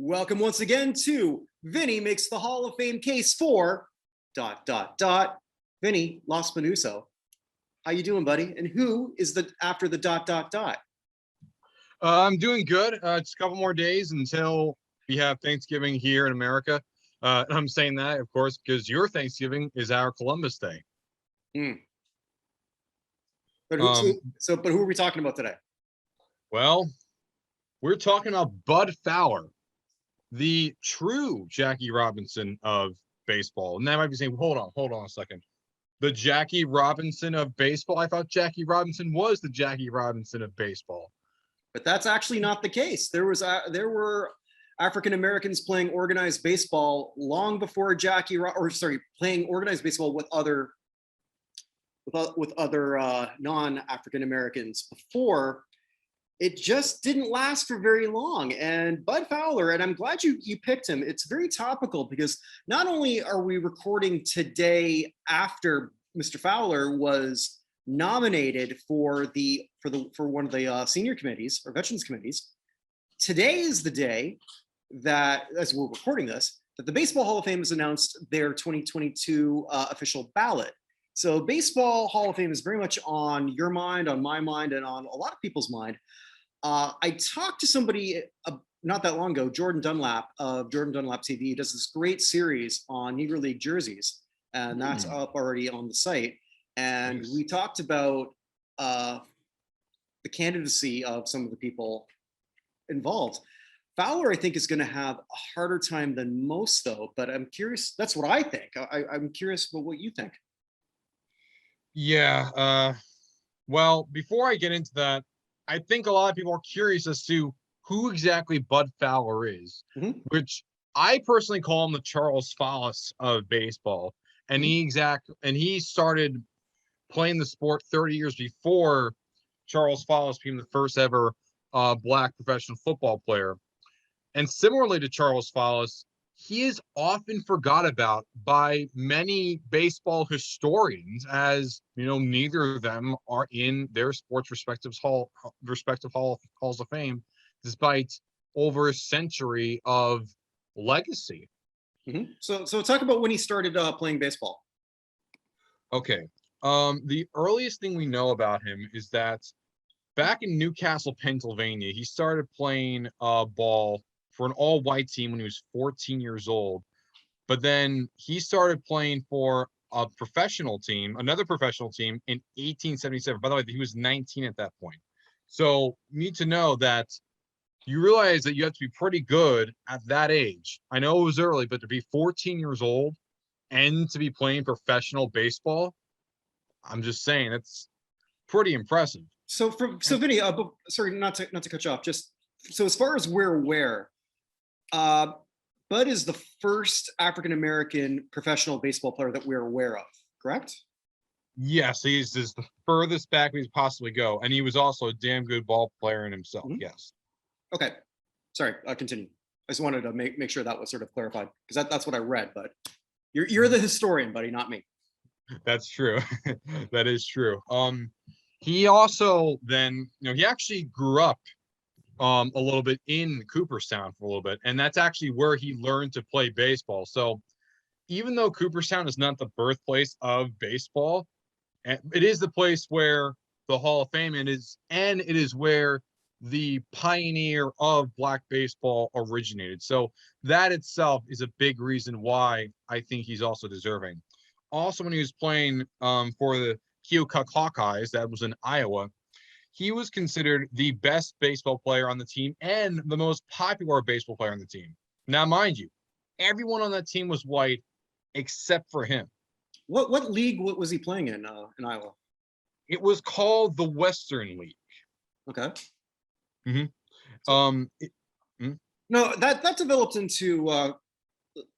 Welcome once again to Vinny Makes the Hall of Fame Case for ... Vinny Lospinuso. How you doing, buddy? And who is the after the ... I'm doing good. Just a couple more days until we have Thanksgiving here in America. I'm saying that, of course, because your Thanksgiving is our Columbus Day. But who are we talking about today? Well, we're talking about Bud Fowler, the true Jackie Robinson of baseball. And that might be saying, hold on a second. The Jackie Robinson of baseball? I thought Jackie Robinson was the Jackie Robinson of baseball. But that's actually not the case. There were African Americans playing organized baseball long before playing organized baseball with other non-African Americans before. It just didn't last for very long. And Bud Fowler, and I'm glad you picked him. It's very topical because not only are we recording today after Mr. Fowler was nominated for one of the senior committees or veterans committees, today is the day that, as we're recording this, that the Baseball Hall of Fame has announced their 2022 official ballot. So Baseball Hall of Fame is very much on your mind, on my mind, and on a lot of people's mind. I talked to somebody not that long ago, Jordan Dunlap of Jordan Dunlap TV. He does this great series on Negro League jerseys, and that's up already on the site. And we talked about the candidacy of some of the people involved. Fowler, I think, is going to have a harder time than most, though. But I'm curious. That's what I think. I'm curious about what you think. Yeah. Well, before I get into that, I think a lot of people are curious as to who exactly Bud Fowler is, which I personally call him the Charles Fowler of baseball. And he started playing the sport 30 years before Charles Fowler became the first ever black professional football player. And similarly to Charles Fowler, he is often forgot about by many baseball historians, as you know, neither of them are in their sports respective halls of fame, despite over a century of legacy. So talk about when he started playing baseball. Okay. The earliest thing we know about him is that back in Newcastle, Pennsylvania, he started playing ball for an all-white team when he was 14 years old. But then he started playing for a professional team, another professional team, in 1877. By the way, he was 19 at that point. So you need to know that you realize that you have to be pretty good at that age. I know it was early, but to be 14 years old and to be playing professional baseball, I'm just saying, that's pretty impressive. So Vinny, sorry, not to cut you off. Just so as far as we're aware, Bud is the first African American professional baseball player that we're aware of, correct? Yes, he's just the furthest back we could possibly go, and he was also a damn good ball player in himself. Yes. Okay, sorry. Continue. I just wanted to make sure that was sort of clarified because that's what I read. But you're the historian, buddy, not me. That's true. That is true. He also then, he actually grew up a little bit in Cooperstown for a little bit, and that's actually where he learned to play baseball. So even though Cooperstown is not the birthplace of baseball, it is the place where the Hall of Fame is, and it is where the pioneer of black baseball originated. So that itself is a big reason why I think he's also deserving. Also, when he was playing for the Keokuk Hawkeyes, that was in Iowa, he was considered the best baseball player on the team and the most popular baseball player on the team. Now, mind you, everyone on that team was white except for him. What league was he playing in Iowa? It was called the Western League. Okay. No, that developed into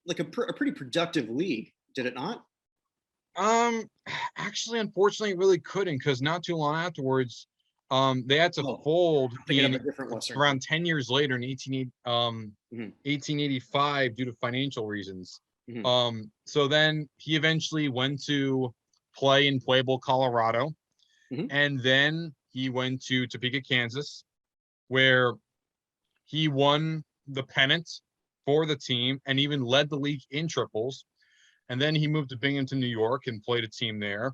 like a pretty productive league, did it not? Um, Actually, unfortunately, it really couldn't because not too long afterwards, they had to Oh, fold thinking of a in different Western League. around 10 years later in Mhm, 1885 due to financial reasons. mhm, So then he eventually went to play in Pueblo, Colorado, mhm. and then he went to Topeka, Kansas, where he won the pennant for the team and even led the league in triples. And then he moved to Binghamton, New York, and played a team there.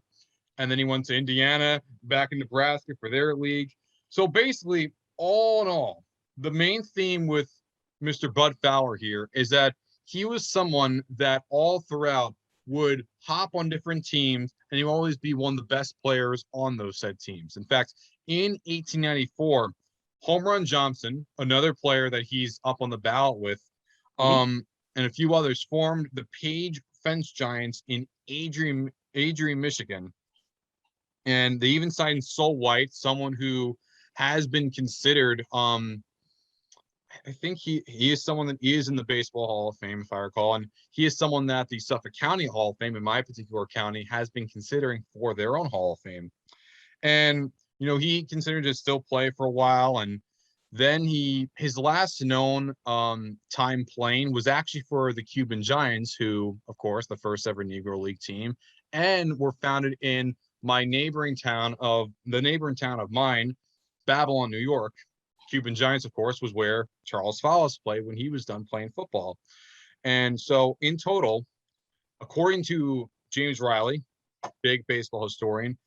And then he went to Indiana, back in Nebraska for their league. So basically, all in all, the main theme with Mr. Bud Fowler here is that he was someone that all throughout would hop on different teams and he would always be one of the best players on those said teams. In fact, in 1894, Home Run Johnson, another player that he's up on the ballot with, Mhm. and a few others formed the Page Fence Giants in Adrian, Michigan, and they even signed Sol White, someone who has been considered. I think he is someone that is in the Baseball Hall of Fame, if I recall, and he is someone that the Suffolk County Hall of Fame, in my particular county, has been considering for their own Hall of Fame. And he considered to still play for a while, and then his last known time playing was actually for the Cuban Giants, who, of course, the first ever Negro League team, and were founded in the neighboring town of mine, Babylon, New York. Cuban Giants, of course, was where Charles Fowles played when he was done playing football. And so, in total, according to James Riley, big baseball historian,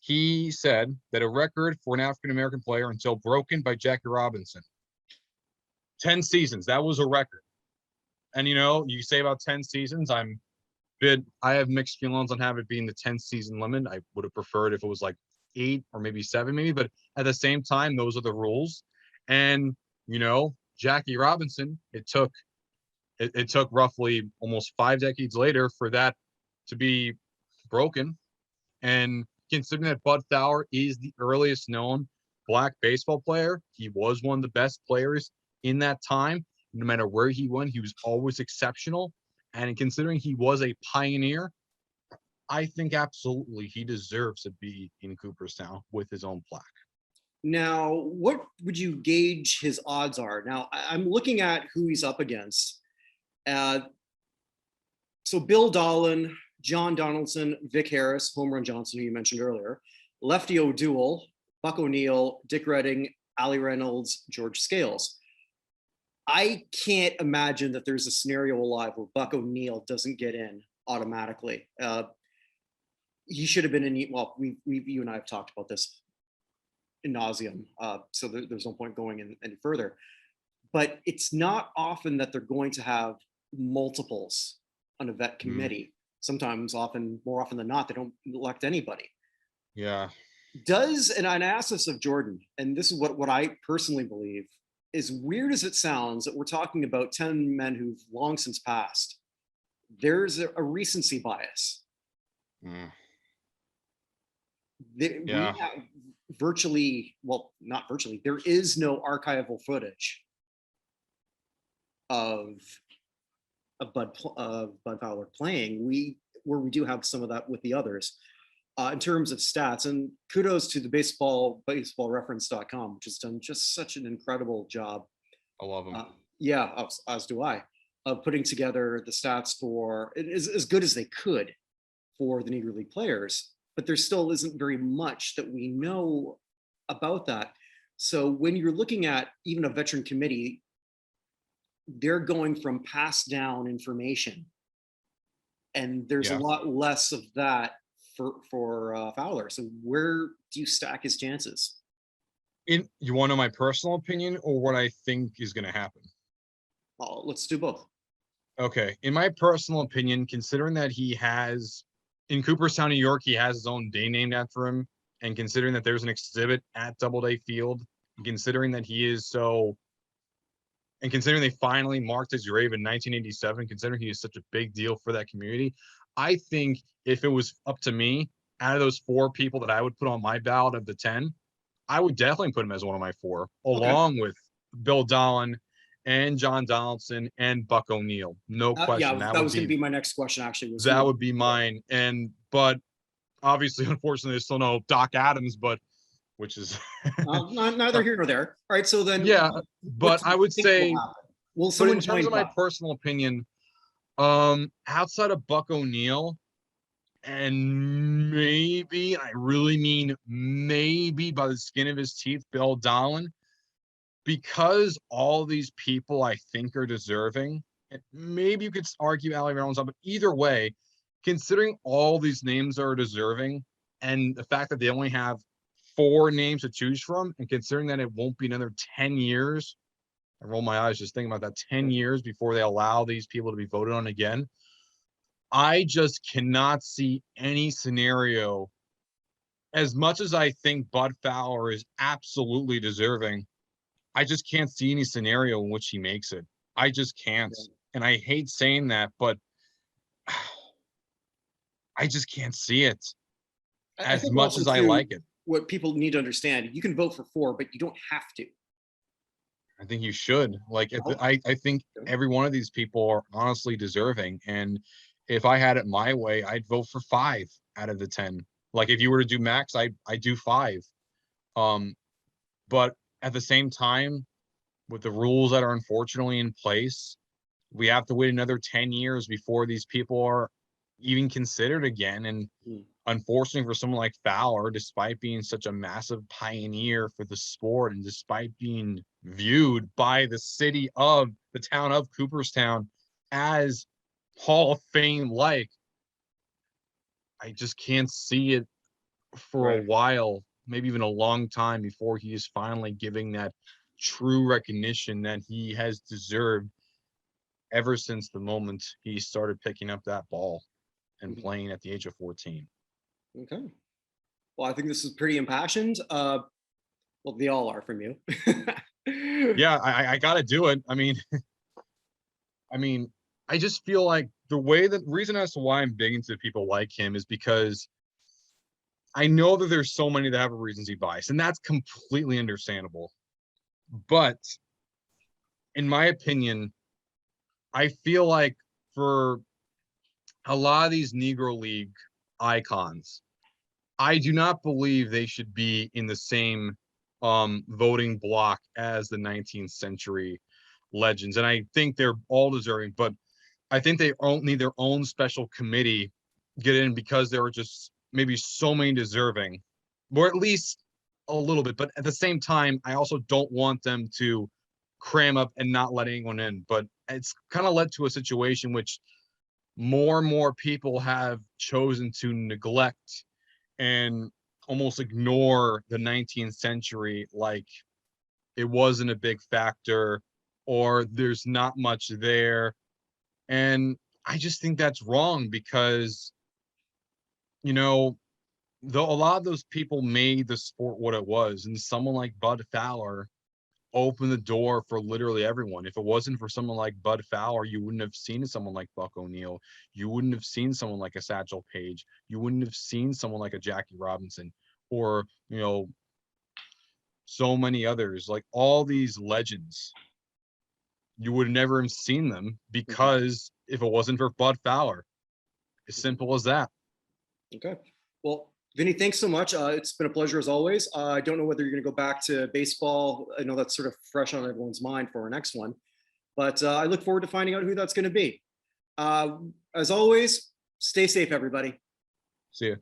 he said that a record for an African American player until broken by Jackie Robinson, 10 seasons. That was a record. And you say about 10 seasons, I have mixed feelings on having it being the 10 season limit. I would have preferred if it was like 8 or maybe 7, maybe, but at the same time, those are the rules. And Jackie Robinson, it took roughly almost 5 decades later for that to be broken. And considering that Bud Fowler is the earliest known black baseball player, he was one of the best players in that time. No matter where he went, he was always exceptional. And considering he was a pioneer, I think absolutely he deserves to be in Cooperstown with his own plaque. Now, what would you gauge his odds are? Now, I'm looking at who he's up against. Uh, so Bill Dolan, John Donaldson, Vic Harris, Home Run Johnson, who you mentioned earlier, Lefty O'Doul, Buck O'Neill, Dick Redding, Ali Reynolds, George Scales. I can't imagine that there's a scenario alive where Buck O'Neill doesn't get in automatically. He should have been in. Well, you and I have talked about this in nauseum, so there's no point going in any further. But it's not often that they're going to have multiples on a vet Mm, committee. Sometimes, more often than not, they don't elect anybody. yeah. And I asked this of Jordan, and this is what I personally believe, as weird as it sounds, that we're talking about 10 men who've long since passed. There's a recency bias. Mm, We yeah. have virtually, well, not virtually, there is no archival footage of Bud Fowler playing. Where we do have some of that with the others in terms of stats. And kudos to the baseballreference.com, which has done just such an incredible job. I love him. Uh, yeah, as do I, of putting together the stats for as good as they could for the Negro League players. But there still isn't very much that we know about that. So when you're looking at even a veteran committee, they're going from passed down information, and there's a Yeah. lot less of that for Fowler. So where do you stack his chances? You want to know my personal opinion or what I think is going to happen? Let's do both. Okay. In my personal opinion, considering that he has in Cooperstown, New York, he has his own day named after him, and considering that there's an exhibit at Doubleday Field, and considering that he is so, and considering they finally marked his grave in 1987, considering he is such a big deal for that community, I think if it was up to me, out of those 4 people that I would put on my ballot of the 10, I would definitely put him as one of my 4, Okay. along with Bill Dolan and John Donaldson and Buck O'Neill. No question. Yeah, that was going to be my next question. Actually, was that would be mine. But obviously, unfortunately, there's still no Doc Adams, but which is neither here nor there. All right, so then, yeah. But I would say, will but in someone terms join of my Buck? personal opinion, outside of Buck O'Neill, and maybe, I really mean maybe by the skin of his teeth, Bill Dolan, because all these people I think are deserving. And maybe you could argue Ali Reynolds on, but either way, considering all these names are deserving, and the fact that they only have 4 names to choose from, and considering that it won't be another 10 years, I roll my eyes just thinking about that, 10 years before they allow these people to be voted on again. I just cannot see any scenario. As much as I think Bud Fowler is absolutely deserving, I just can't see any scenario in which he makes it. I just can't. And I hate saying that, but I just can't see it I as think much also as I too, like it. what people need to understand, you can vote for 4, but you don't have to. I think you should. Like, I think every one of these people are honestly deserving. And if I had it my way, I'd vote for 5 out of the 10. Like, if you were to do max, I do 5. But at the same time, with the rules that are unfortunately in place, we have to wait another 10 years before these people are even considered again. And unfortunately for someone like Fowler, despite being such a massive pioneer for the sport and despite being viewed by the town of Cooperstown as Hall of Fame like, I just can't see it for a while, maybe even a long time, before he is finally giving that true recognition that he has deserved ever since the moment he started picking up that ball and playing at the age of 14. Okay. Well, I think this is pretty impassioned. Well, they all are from you. Yeah, I got to do it. I mean, I just feel like the reason as to why I'm big into people like him is because I know that there's so many that have a recency bias, and that's completely understandable. But in my opinion, I feel like for a lot of these Negro League icons, I do not believe they should be in the same voting block as the 19th century legends. And I think they're all deserving, but I think they all need their own special committee get in, because there are just maybe so many deserving, or at least a little bit. But at the same time, I also don't want them to cram up and not let anyone in. But it's kind of led to a situation which more and more people have chosen to neglect and almost ignore the 19th century, like it wasn't a big factor, or there's not much there. And I just think that's wrong, because though a lot of those people made the sport what it was, and someone like Bud Fowler opened the door for literally everyone. If it wasn't for someone like Bud Fowler, you wouldn't have seen someone like Buck O'Neill. You wouldn't have seen someone like a Satchel Paige. You wouldn't have seen someone like a Jackie Robinson, or so many others. Like, all these legends, you would never have seen them, because if it wasn't for Bud Fowler, as simple as that. Okay. Well, Vinny, thanks so much. It's been a pleasure as always. I don't know whether you're going to go back to baseball. I know that's sort of fresh on everyone's mind for our next one, but I look forward to finding out who that's going to be. As always, stay safe, everybody. See ya.